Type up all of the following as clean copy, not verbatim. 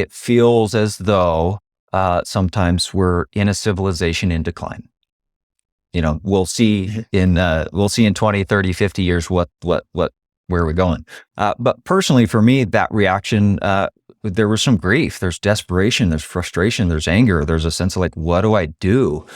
it feels as though sometimes we're in a civilization in decline. We'll see in 20, 30, 50 years where are we going. But personally, for me, that reaction, there was some grief, there's desperation, there's frustration, there's anger, there's a sense of like, what do I do?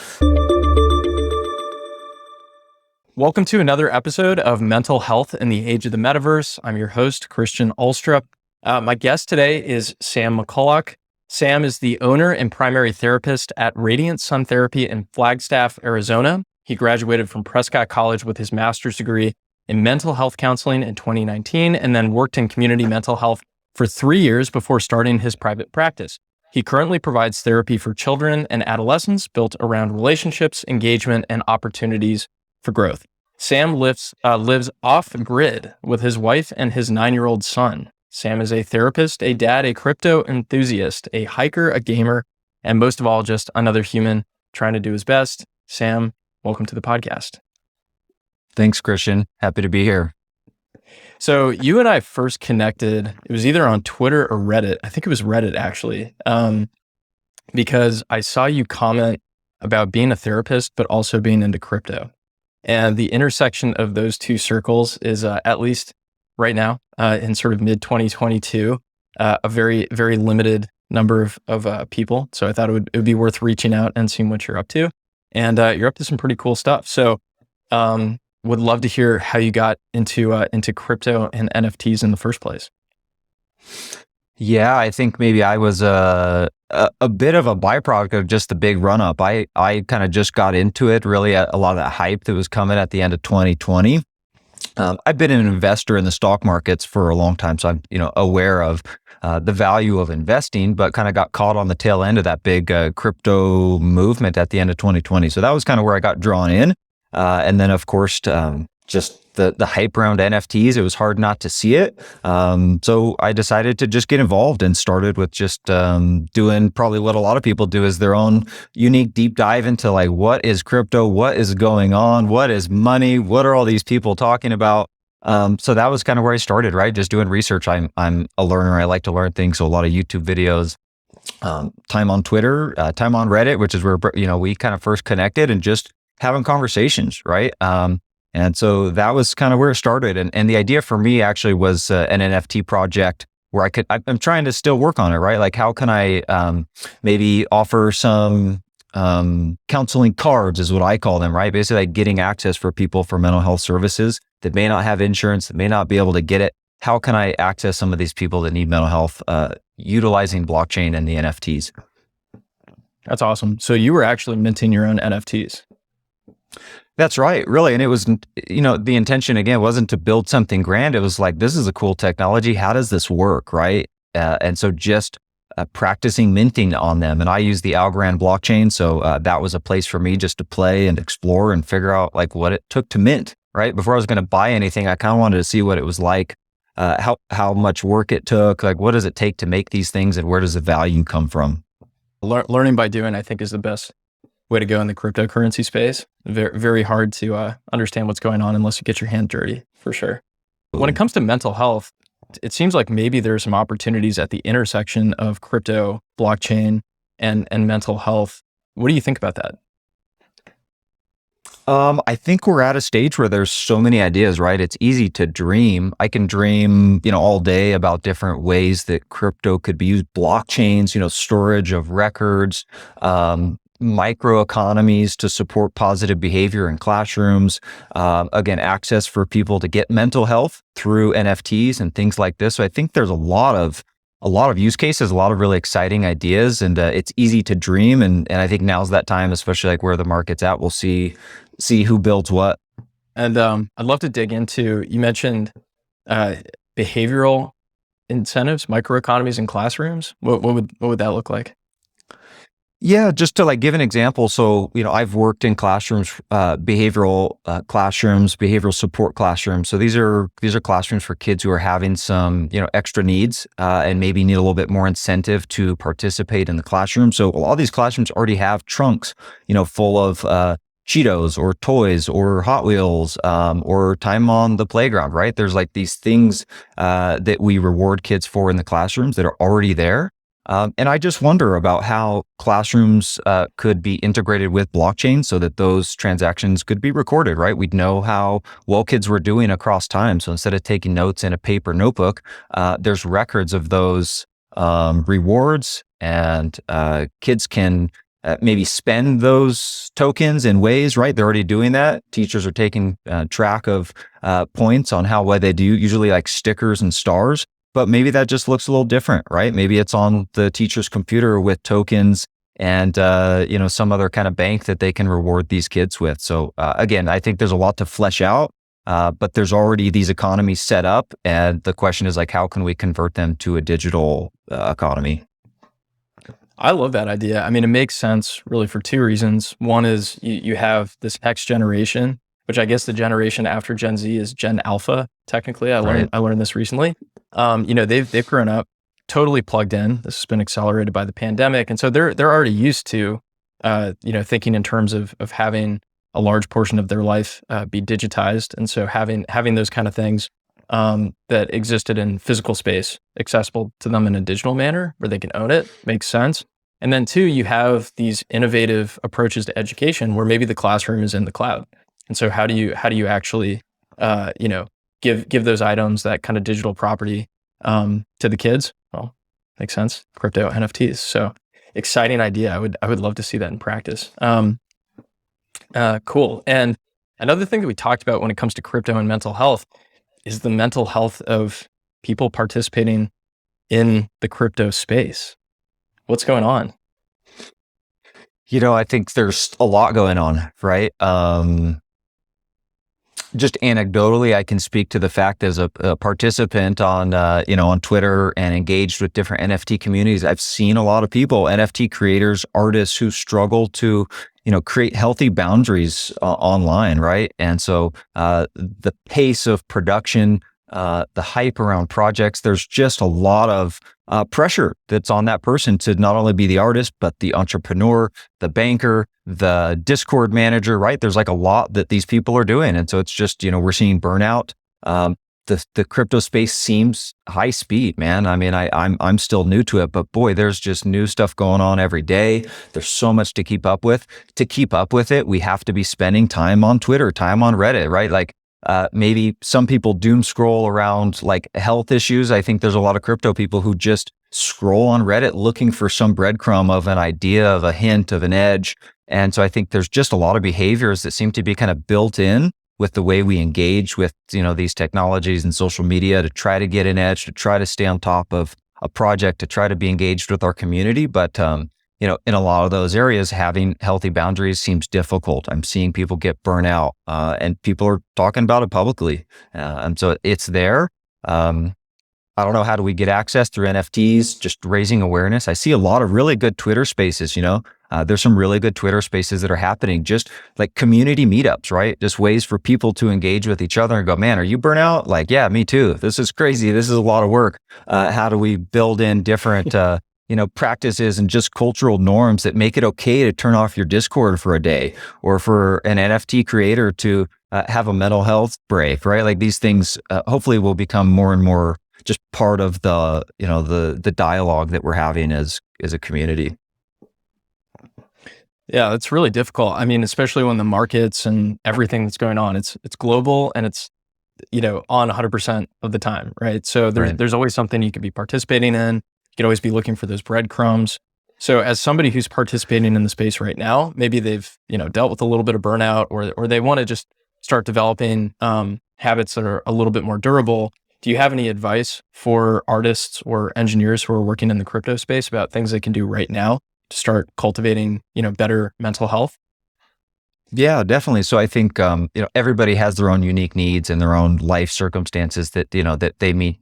Welcome to another episode of Mental Health in the Age of the Metaverse. I'm your host, Christian Ulstrup. My guest today is Sam McCulloch. Sam is the owner and primary therapist at Radiant Sun Therapy in Flagstaff, Arizona. He graduated from Prescott College with his master's degree in mental health counseling in 2019, and then worked in community mental health for 3 years before starting his private practice. He currently provides therapy for children and adolescents built around relationships, engagement, and opportunities for growth. Sam lives off-grid with his wife and his 9-year-old son. Sam is a therapist, a dad, a crypto enthusiast, a hiker, a gamer, and most of all, just another human trying to do his best. Sam, welcome to the podcast. Thanks, Christian. Happy to be here. So you and I first connected, it was either on Twitter or Reddit. I think it was Reddit, actually, because I saw you comment about being a therapist, but also being into crypto. And the intersection of those two circles is, at least right now, in sort of mid-2022, a very, very limited number of people. So I thought it would be worth reaching out and seeing what you're up to. And you're up to some pretty cool stuff. So would love to hear how you got into crypto and NFTs in the first place. Yeah, I think maybe I was a bit of a byproduct of just the big run up. I kind of just got into it, really a lot of that hype that was coming at the end of 2020. I've been an investor in the stock markets for a long time, so I'm aware of the value of investing, but kind of got caught on the tail end of that big crypto movement at the end of 2020. So that was kind of where I got drawn in. And then, of course, just the hype around NFTs, it was hard not to see it. So I decided to just get involved and started with just doing probably what a lot of people do, is their own unique deep dive into like, what is crypto? What is going on? What is money? What are all these people talking about? So that was kind of where I started, right? Just doing research. I'm a learner. I like to learn things. So a lot of YouTube videos, time on Twitter, time on Reddit, which is where, we kind of first connected, and just having conversations, right? And so that was kind of where it started. And the idea for me actually was an NFT project where I'm trying to still work on it, right? Like, how can I maybe offer some counseling cards, is what I call them, right? Basically like getting access for people for mental health services that may not have insurance, that may not be able to get it. How can I access some of these people that need mental health utilizing blockchain and the NFTs? That's awesome. So you were actually minting your own NFTs. That's right, really. And it was, the intention again wasn't to build something grand. It was like, this is a cool technology. How does this work, right? And so just practicing minting on them. And I use the Algorand blockchain. So that was a place for me just to play and explore and figure out like what it took to mint, right? Before I was going to buy anything, I kind of wanted to see what it was like, how much work it took, like what does it take to make these things, and where does the value come from? Learning by doing, I think, is the best way to go in the cryptocurrency space. Very, very hard to understand what's going on unless you get your hand dirty, for sure. When it comes to mental health, it seems like maybe there are some opportunities at the intersection of crypto, blockchain, and mental health. What do you think about that? I think we're at a stage where there's so many ideas, right? It's easy to dream. I can dream, all day about different ways that crypto could be used, blockchains, storage of records, microeconomies to support positive behavior in classrooms. Again, access for people to get mental health through NFTs and things like this. So I think there's a lot of use cases, a lot of really exciting ideas, and it's easy to dream. And I think now's that time, especially like where the market's at. We'll see who builds what. And I'd love to dig into, you mentioned behavioral incentives, microeconomies in classrooms. What would that look like? Yeah, just to like give an example. So, I've worked in classrooms, behavioral classrooms, behavioral support classrooms. So these are classrooms for kids who are having some, extra needs and maybe need a little bit more incentive to participate in the classroom. So a lot of these classrooms already have trunks, full of Cheetos or toys or Hot Wheels or time on the playground, right? There's like these things that we reward kids for in the classrooms that are already there. And I just wonder about how classrooms could be integrated with blockchain so that those transactions could be recorded, right? We'd know how well kids were doing across time. So instead of taking notes in a paper notebook, there's records of those rewards, and kids can maybe spend those tokens in ways, right? They're already doing that. Teachers are taking track of points on how well they do, usually like stickers and stars. But maybe that just looks a little different, right? Maybe it's on the teacher's computer with tokens and, some other kind of bank that they can reward these kids with. So again, I think there's a lot to flesh out, but there's already these economies set up. And the question is like, how can we convert them to a digital economy? I love that idea. I mean, it makes sense really for two reasons. One is you have this next generation, which I guess the generation after Gen Z is Gen Alpha. Technically, I learned this recently. They've grown up totally plugged in. This has been accelerated by the pandemic, and so they're already used to, thinking in terms of having a large portion of their life be digitized, and so having those kind of things that existed in physical space accessible to them in a digital manner where they can own it makes sense. And then two, you have these innovative approaches to education where maybe the classroom is in the cloud. And so how do you actually, give those items that kind of digital property to the kids? Well, makes sense. Crypto NFTs. So exciting idea. I would love to see that in practice. Cool. And another thing that we talked about when it comes to crypto and mental health is the mental health of people participating in the crypto space. What's going on? I think there's a lot going on, right? Just anecdotally, I can speak to the fact as a participant on Twitter and engaged with different NFT communities. I've seen a lot of people, NFT creators, artists who struggle to, create healthy boundaries online, right? And so the pace of production, the hype around projects, there's just a lot of pressure that's on that person to not only be the artist, but the entrepreneur, the banker, the Discord manager, right? There's like a lot that these people are doing. And so it's just, we're seeing burnout. The crypto space seems high speed, man. I mean, I'm still new to it, but boy, there's just new stuff going on every day. There's so much to keep up with. To keep up with it, we have to be spending time on Twitter, time on Reddit, right? Like, maybe some people doom scroll around like health issues. I think there's a lot of crypto people who just scroll on Reddit looking for some breadcrumb of an idea, of a hint, of an edge. And so I think there's just a lot of behaviors that seem to be kind of built in with the way we engage with, these technologies and social media to try to get an edge, to try to stay on top of a project, to try to be engaged with our community. But, in a lot of those areas, having healthy boundaries seems difficult. I'm seeing people get burnt out, and people are talking about it publicly. And so it's there. I don't know, how do we get access through NFTs, just raising awareness? I see a lot of really good Twitter spaces, there's some really good Twitter spaces that are happening, just like community meetups, right? Just ways for people to engage with each other and go, man, are you burnt out? Like, yeah, me too. This is crazy. This is a lot of work. How do we build in different, practices and just cultural norms that make it okay to turn off your Discord for a day, or for an NFT creator to have a mental health break, right? Like these things hopefully will become more and more just part of the dialogue that we're having as a community. Yeah, it's really difficult. I mean, especially when the markets and everything that's going on, it's global and it's, on 100% of the time, right? So there's always something you could be participating in. You could always be looking for those breadcrumbs. So as somebody who's participating in the space right now, maybe they've, dealt with a little bit of burnout, or they want to just start developing habits that are a little bit more durable. Do you have any advice for artists or engineers who are working in the crypto space about things they can do right now to start cultivating, better mental health? Yeah, definitely. So I think, everybody has their own unique needs and their own life circumstances that, that they may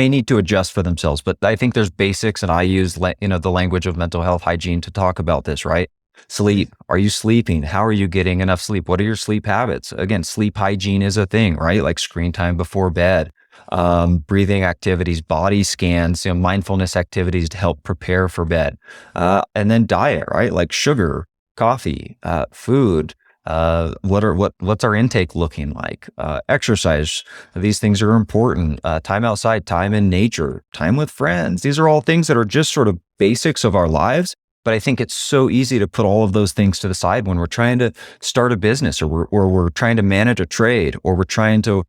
need to adjust for themselves. But I think there's basics, and I use, the language of mental health hygiene to talk about this, right? Sleep. Are you sleeping? How are you getting enough sleep? What are your sleep habits? Again, sleep hygiene is a thing, right? Like screen time before bed, breathing activities, body scans, mindfulness activities to help prepare for bed. And then diet, right? Like sugar, coffee, food, What's our intake looking like? Exercise. These things are important. Time outside, time in nature, time with friends. These are all things that are just sort of basics of our lives. But I think it's so easy to put all of those things to the side when we're trying to start a business, or we're trying to manage a trade, or we're trying to,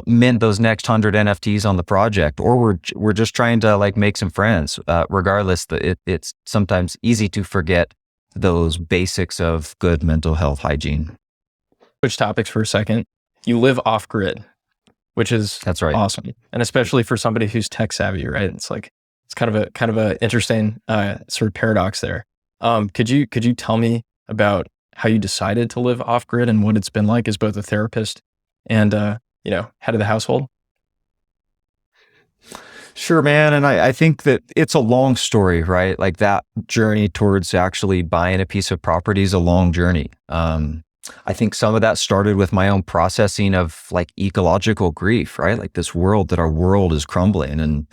mint those next 100 NFTs on the project, or we're just trying to like make some friends. Regardless, it's sometimes easy to forget those basics of good mental health hygiene. Switch topics for a second. You live off grid, which is That's right. awesome, and especially for somebody who's tech savvy, right? It's kind of a interesting sort of paradox there. Could you tell me about how you decided to live off grid and what it's been like as both a therapist and head of the household? Sure, man. And I think that it's a long story, right? Like that journey towards actually buying a piece of property is a long journey. I think some of that started with my own processing of like ecological grief, right? Like our world is crumbling, and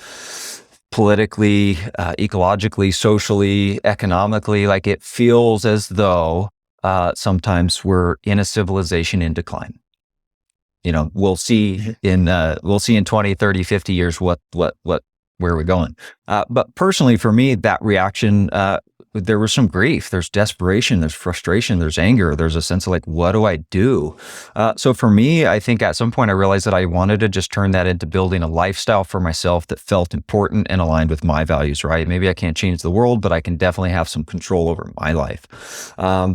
politically, ecologically, socially, economically, like it feels as though sometimes we're in a civilization in decline. We'll see in 20, 30, 50 years where are we going. But personally for me, that reaction, there was some grief, there's desperation, there's frustration, there's anger, there's a sense of like, what do I do? So for me, I think at some point I realized that I wanted to just turn that into building a lifestyle for myself that felt important and aligned with my values, right? Maybe I can't change the world, but I can definitely have some control over my life.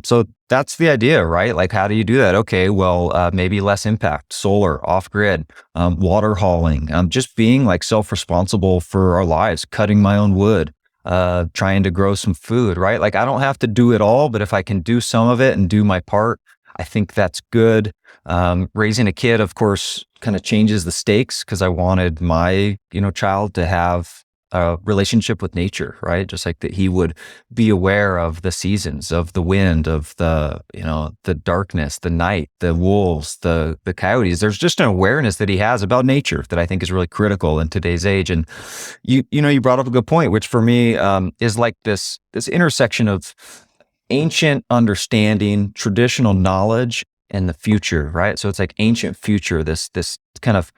So that's the idea, right? Like, how do you do that? Okay, well, maybe less impact, solar, off grid, water hauling, just being like self-responsible for our lives, cutting my own wood, trying to grow some food, right? Like I don't have to do it all, but if I can do some of it and do my part, I think that's good. Raising a kid, of course, kind of changes the stakes because I wanted my, child to have a relationship with nature, right? Just like that he would be aware of the seasons, of the wind, of the, the darkness, the night, the wolves, the coyotes. There's just an awareness that he has about nature that I think is really critical in today's age. And you brought up a good point, which for me is like this intersection of ancient understanding, traditional knowledge, and the future, right? So it's like ancient future, this kind of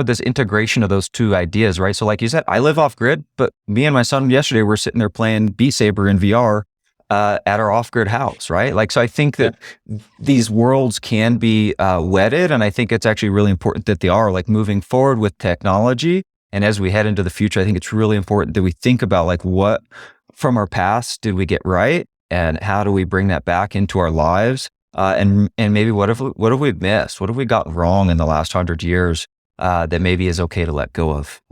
this integration of those two ideas, right? So like you said, I live off grid, but me and my son yesterday were sitting there playing Beat Saber in VR at our off grid house, right? Like, so I think that these worlds can be wedded, and I think it's actually really important that they are, like, moving forward with technology. And as we head into the future, I think it's really important that we think about like what from our past did we get right, and how do we bring that back into our lives? And maybe what have we missed? What have we got wrong in the last 100 years that maybe is okay to let go of?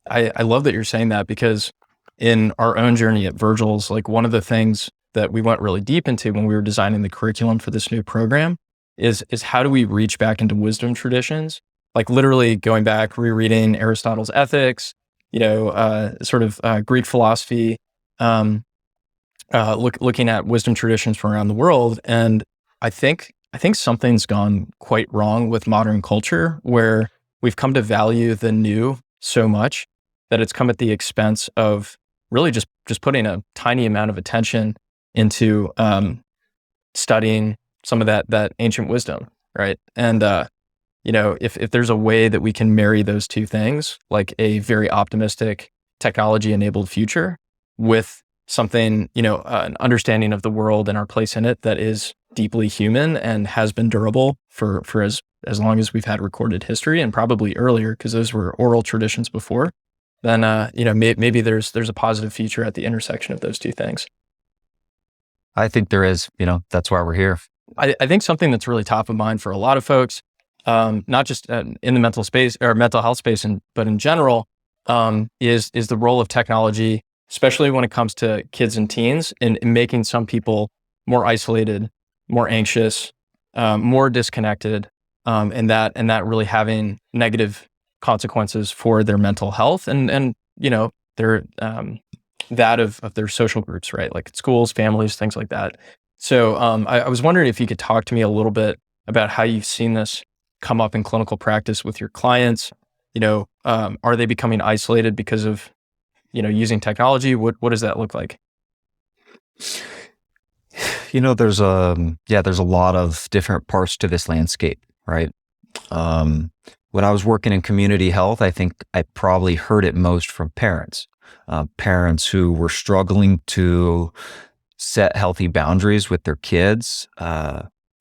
I love that you're saying that, because in our own journey at Virgil's, like one of the things that we went really deep into when we were designing the curriculum for this new program is how do we reach back into wisdom traditions? Like literally going back, rereading Aristotle's Ethics, Greek philosophy, looking at wisdom traditions from around the world. And I think something's gone quite wrong with modern culture, where we've come to value the new so much that it's come at the expense of really just putting a tiny amount of attention into studying some of that ancient wisdom, right? And if there's a way that we can marry those two things, like a very optimistic technology-enabled future with something, an understanding of the world and our place in it that is deeply human and has been durable for as long as we've had recorded history, and probably earlier because those were oral traditions before, then maybe there's a positive future at the intersection of those two things. I think there is. That's why we're here. I think something that's really top of mind for a lot of folks, not just in the mental space or mental health space, but in general, is the role of technology, especially when it comes to kids and teens, in making some people more isolated, more anxious, more disconnected, and that really having negative consequences for their mental health and their that of their social groups, right? Like schools, families, things like that. So I was wondering if you could talk to me a little bit about how you've seen this come up in clinical practice with your clients. Are they becoming isolated because of using technology? What does that look like? there's a lot of different parts to this landscape, right? When I was working in community health, I think I probably heard it most from parents, parents who were struggling to set healthy boundaries with their kids,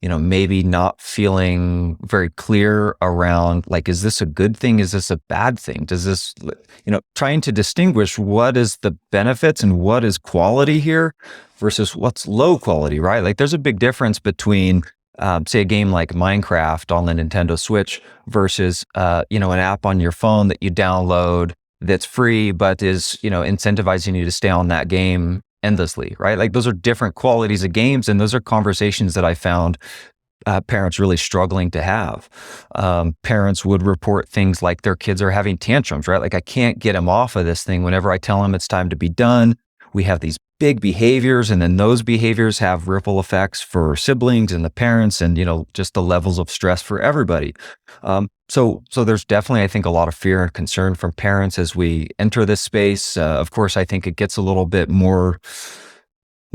maybe not feeling very clear around, like, is this a good thing? Is this a bad thing? Does this, trying to distinguish what is the benefits and what is quality here versus what's low quality, right? Like there's a big difference between, say, a game like Minecraft on the Nintendo Switch versus, an app on your phone that you download that's free, but is, incentivizing you to stay on that game endlessly, right? Like those are different qualities of games. And those are conversations that I found parents really struggling to have. Parents would report things like their kids are having tantrums, right? Like I can't get them off of this thing. Whenever I tell them it's time to be done, we have these big behaviors, and then those behaviors have ripple effects for siblings and the parents, and just the levels of stress for everybody. So there's definitely, I think, a lot of fear and concern from parents as we enter this space. Of course, I think it gets a little bit more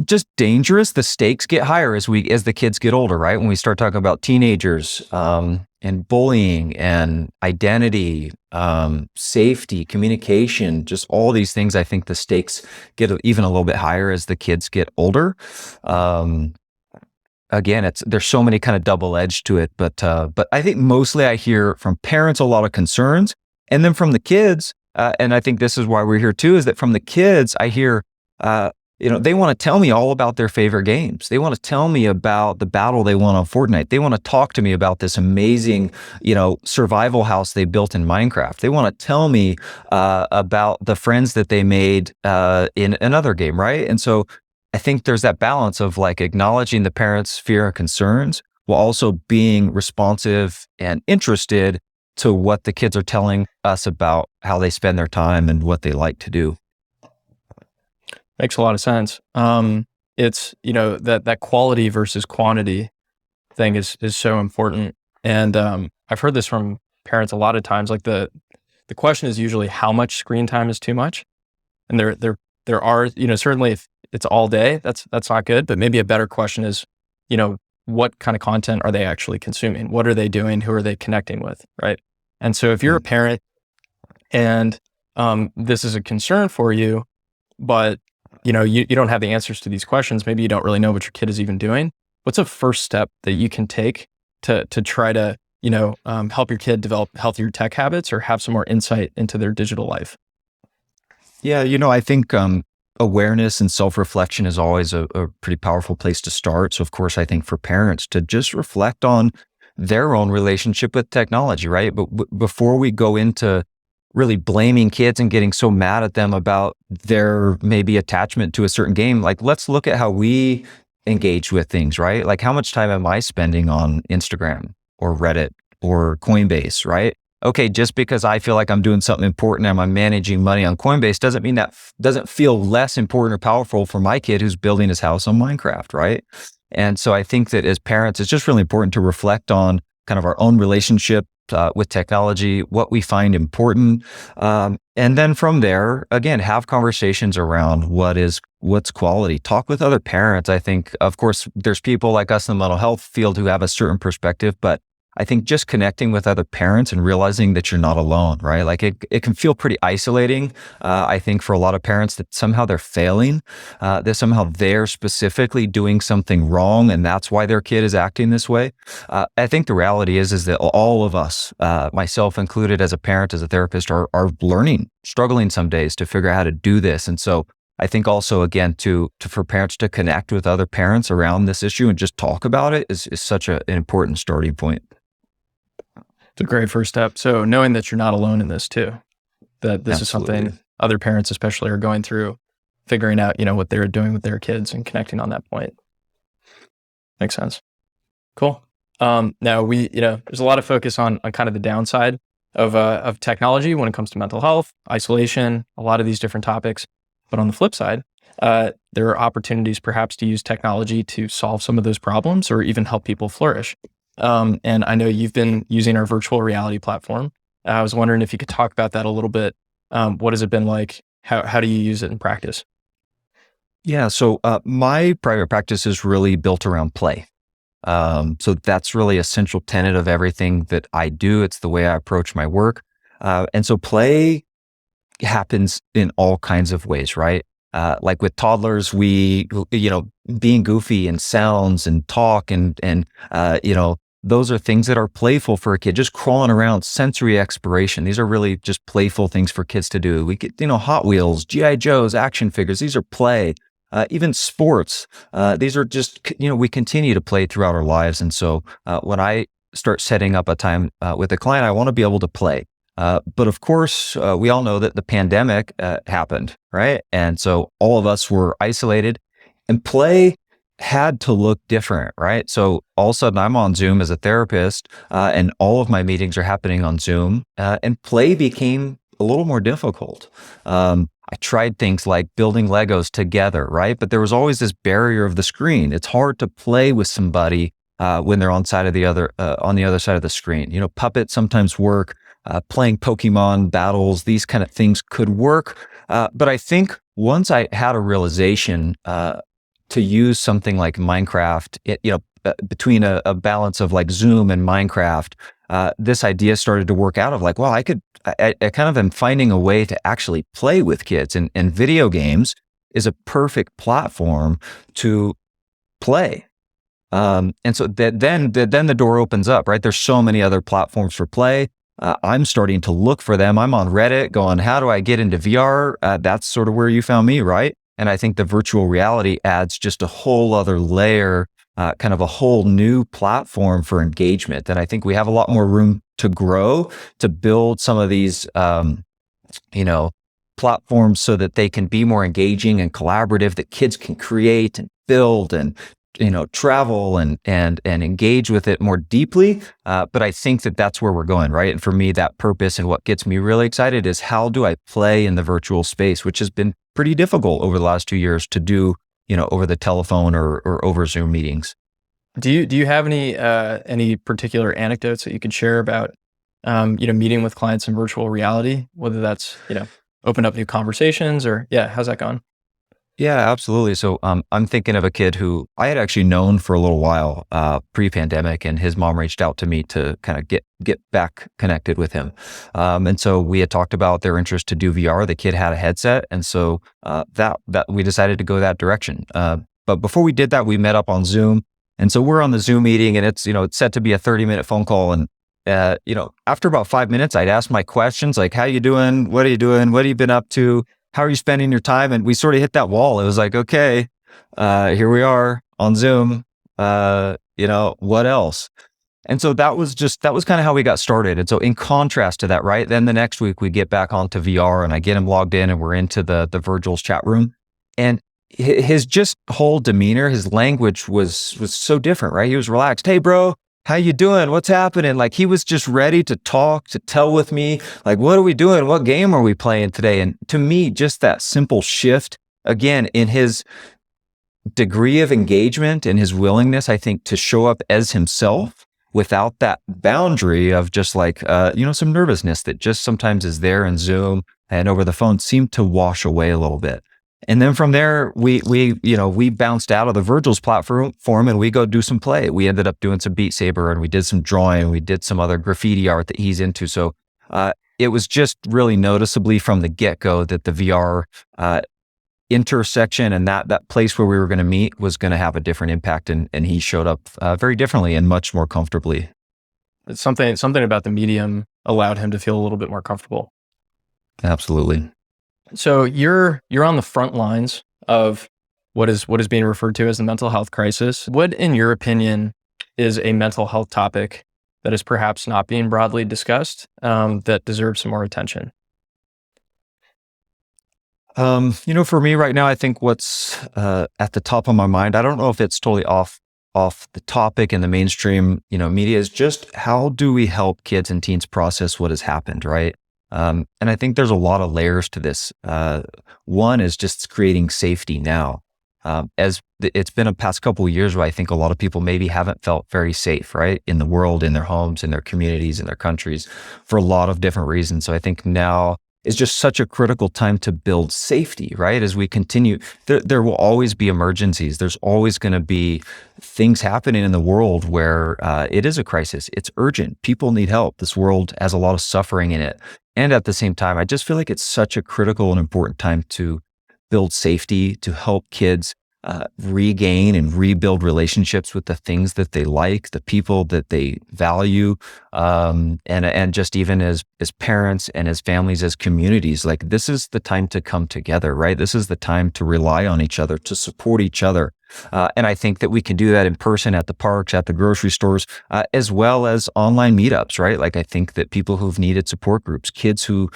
just dangerous. The stakes get higher as the kids get older, right? When we start talking about teenagers, and bullying and identity, safety, communication, just all these things, I think the stakes get even a little bit higher as the kids get older. Again, there's so many kind of double edged to it, but I think mostly I hear from parents a lot of concerns, and then from the kids, and I think this is why we're here too, is that from the kids I hear, they want to tell me all about their favorite games. They want to tell me about the battle they won on Fortnite. They want to talk to me about this amazing, survival house they built in Minecraft. They want to tell me about the friends that they made in another game, right? And so I think there's that balance of like acknowledging the parents' fear and concerns while also being responsive and interested to what the kids are telling us about how they spend their time and what they like to do. Makes a lot of sense. It's, that quality versus quantity thing is so important. And I've heard this from parents a lot of times. Like the question is usually how much screen time is too much. And there are, certainly if it's all day, that's not good. But maybe a better question is, what kind of content are they actually consuming? What are they doing? Who are they connecting with? Right. And so if you're a parent and this is a concern for you, but you don't have the answers to these questions, maybe you don't really know what your kid is even doing, what's a first step that you can take to try to, help your kid develop healthier tech habits or have some more insight into their digital life? Yeah, I think awareness and self-reflection is always a pretty powerful place to start. So of course, I think for parents to just reflect on their own relationship with technology, right? But before we go into really blaming kids and getting so mad at them about their maybe attachment to a certain game, like let's look at how we engage with things, right? Like how much time am I spending on Instagram or Reddit or Coinbase, right? Okay, just because I feel like I'm doing something important and I'm managing money on Coinbase doesn't mean that doesn't feel less important or powerful for my kid who's building his house on Minecraft, right? And so I think that as parents, it's just really important to reflect on kind of our own relationship with technology, what we find important. And then from there, again, have conversations around what's quality. Talk with other parents. I think, of course, there's people like us in the mental health field who have a certain perspective, but I think just connecting with other parents and realizing that you're not alone, right? Like it can feel pretty isolating. I think for a lot of parents that somehow they're failing, that somehow they're specifically doing something wrong, and that's why their kid is acting this way. I think the reality is that all of us, myself included, as a parent, as a therapist, are learning, struggling some days to figure out how to do this. And so I think also, again, for parents to connect with other parents around this issue and just talk about it is such an important starting point. It's a great first step. So knowing that you're not alone in this too, that this is something other parents especially are going through, figuring out, what they're doing with their kids and connecting on that point. Makes sense. Cool. Now there's a lot of focus on kind of the downside of technology when it comes to mental health, isolation, a lot of these different topics. But on the flip side, there are opportunities perhaps to use technology to solve some of those problems or even help people flourish. And I know you've been using our virtual reality platform. I was wondering if you could talk about that a little bit. What has it been like? How do you use it in practice? Yeah. So my private practice is really built around play. So that's really a central tenet of everything that I do. It's the way I approach my work. And so play happens in all kinds of ways, right? Like with toddlers, being goofy and sounds and talk and those are things that are playful for a kid, just crawling around, sensory exploration. These are really just playful things for kids to do. We get, Hot Wheels, G.I. Joes, action figures. These are play. Even sports. These are just, we continue to play throughout our lives. And so when I start setting up a time with a client, I want to be able to play. But of course, we all know that the pandemic happened, right? And so all of us were isolated and play had to look different, right? So all of a sudden I'm on Zoom as a therapist and all of my meetings are happening on Zoom and play became a little more difficult. I tried things like building Legos together, right? But there was always this barrier of the screen. It's hard to play with somebody when they're on the other side of the screen. Puppets sometimes work. Playing Pokemon battles, these kind of things could work. But I think once I had a realization to use something like Minecraft, between a balance of like Zoom and Minecraft, this idea started to work out of like, well, I kind of am finding a way to actually play with kids, and video games is a perfect platform to play. And so then the door opens up, right? There's so many other platforms for play. I'm starting to look for them. I'm on Reddit going, how do I get into VR? That's sort of where you found me, right? And I think the virtual reality adds just a whole other layer, kind of a whole new platform for engagement. And I think we have a lot more room to grow, to build some of these, platforms so that they can be more engaging and collaborative, that kids can create and build and travel and engage with it more deeply. But I think that that's where we're going, right? And for me, that purpose and what gets me really excited is how do I play in the virtual space, which has been pretty difficult over the last 2 years to do, over the telephone or over Zoom meetings. Do you have any particular anecdotes that you could share about, meeting with clients in virtual reality, whether that's, open up new conversations or, how's that going? Yeah, absolutely. So I'm thinking of a kid who I had actually known for a little while pre-pandemic, and his mom reached out to me to kind of get back connected with him. And so we had talked about their interest to do VR. The kid had a headset, and so that we decided to go that direction. But before we did that, we met up on Zoom, and so we're on the Zoom meeting, and it's set to be a 30-minute phone call, and after about 5 minutes, I'd ask my questions like, "How you doing? What are you doing? What have you been up to? How are you spending your time?" And we sort of hit that wall. It was like, okay, here we are on Zoom. What else? And so that was kind of how we got started. And so in contrast to that, right, then the next week we get back onto VR and I get him logged in and we're into the Virgil's chat room. And his just whole demeanor, his language was so different, right? He was relaxed. "Hey, bro, how you doing? What's happening?" Like he was just ready to talk, to tell with me, like, what are we doing? What game are we playing today? And to me, just that simple shift, again, in his degree of engagement and his willingness, I think, to show up as himself without that boundary of just like, some nervousness that just sometimes is there in Zoom and over the phone, seemed to wash away a little bit. And then from there, we bounced out of the Virgil's platform and we go do some play. We ended up doing some Beat Saber and we did some drawing. We did some other graffiti art that he's into. So it was just really noticeably from the get-go that the VR intersection and that place where we were going to meet was going to have a different impact. And he showed up very differently and much more comfortably. It's something about the medium allowed him to feel a little bit more comfortable. Absolutely. So you're on the front lines of what is being referred to as the mental health crisis. What, in your opinion, is a mental health topic that is perhaps not being broadly discussed, that deserves some more attention? For me right now, I think what's at the top of my mind, I don't know if it's totally off the topic in the mainstream, media, is just how do we help kids and teens process what has happened, right? And I think there's a lot of layers to this. One is just creating safety now. As it's been a past couple of years where I think a lot of people maybe haven't felt very safe, right? In the world, in their homes, in their communities, in their countries, for a lot of different reasons. So I think now is just such a critical time to build safety, right? As we continue, there will always be emergencies. There's always going to be things happening in the world where it is a crisis. It's urgent. People need help. This world has a lot of suffering in it. And at the same time, I just feel like it's such a critical and important time to build safety, to help kids regain and rebuild relationships with the things that they like, the people that they value, and just even as parents and as families, as communities, like this is the time to come together, right? This is the time to rely on each other, to support each other. And I think that we can do that in person at the parks, at the grocery stores, as well as online meetups, right? Like I think that people who've needed support groups, kids who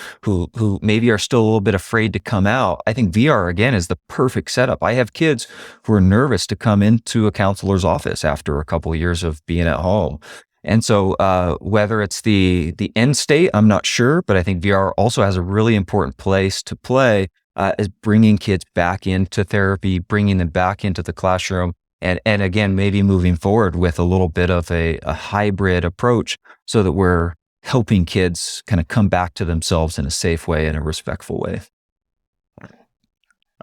maybe are still a little bit afraid to come out. I think VR again is the perfect setup. I have kids who are nervous to come into a counselor's office after a couple of years of being at home. And so whether it's the end state, I'm not sure, but I think VR also has a really important place to play is bringing kids back into therapy, bringing them back into the classroom, and again, maybe moving forward with a little bit of a hybrid approach so that we're helping kids kind of come back to themselves in a safe way, in a respectful way.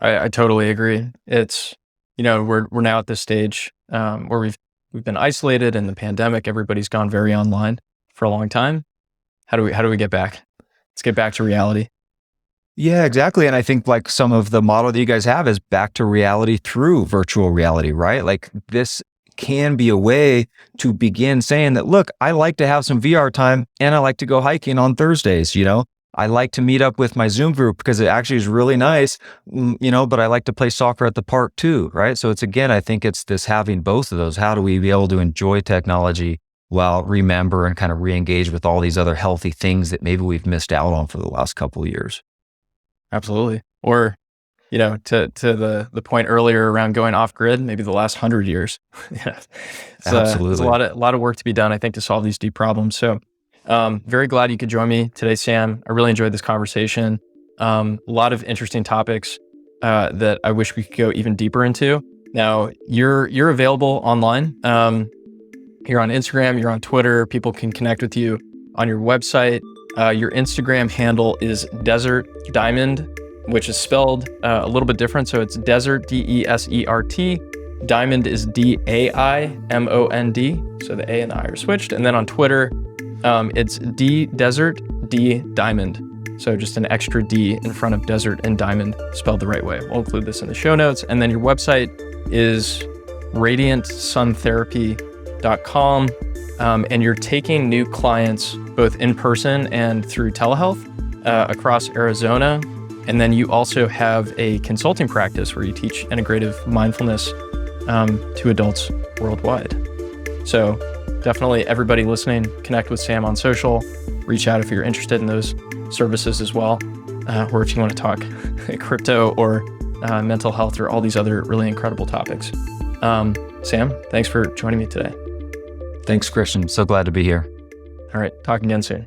I totally agree. It's, we're now at this stage where we've been isolated in the pandemic. Everybody's gone very online for a long time. How do we get back? Let's get back to reality. Yeah, exactly. And I think like some of the model that you guys have is back to reality through virtual reality, right? Like this can be a way to begin saying that, look, I like to have some VR time and I like to go hiking on Thursdays, I like to meet up with my Zoom group because it actually is really nice, but I like to play soccer at the park too, right? So it's, again, I think it's this having both of those. How do we be able to enjoy technology while remember and kind of re-engage with all these other healthy things that maybe we've missed out on for the last couple of years? Absolutely. Or, to the point earlier around going off grid, maybe the last 100 years. Absolutely. There's a lot of work to be done, I think, to solve these deep problems. So very glad you could join me today, Sam. I really enjoyed this conversation. A lot of interesting topics that I wish we could go even deeper into. Now, you're available online. You're on Instagram, you're on Twitter. People can connect with you on your website. Your Instagram handle is Desert Diamond, which is spelled a little bit different. So it's Desert, D-E-S-E-R-T. Diamond is D-A-I-M-O-N-D. So the A and the I are switched. And then on Twitter, it's D-Desert, D-Diamond. So just an extra D in front of Desert and Diamond, spelled the right way. We'll include this in the show notes. And then your website is radiantsuntherapy.com. And you're taking new clients both in person and through telehealth across Arizona. And then you also have a consulting practice where you teach integrative mindfulness to adults worldwide. So definitely everybody listening, connect with Sam on social, reach out if you're interested in those services as well, or if you want to talk crypto or mental health or all these other really incredible topics. Sam, thanks for joining me today. Thanks, Christian. So glad to be here. All right. Talk again soon.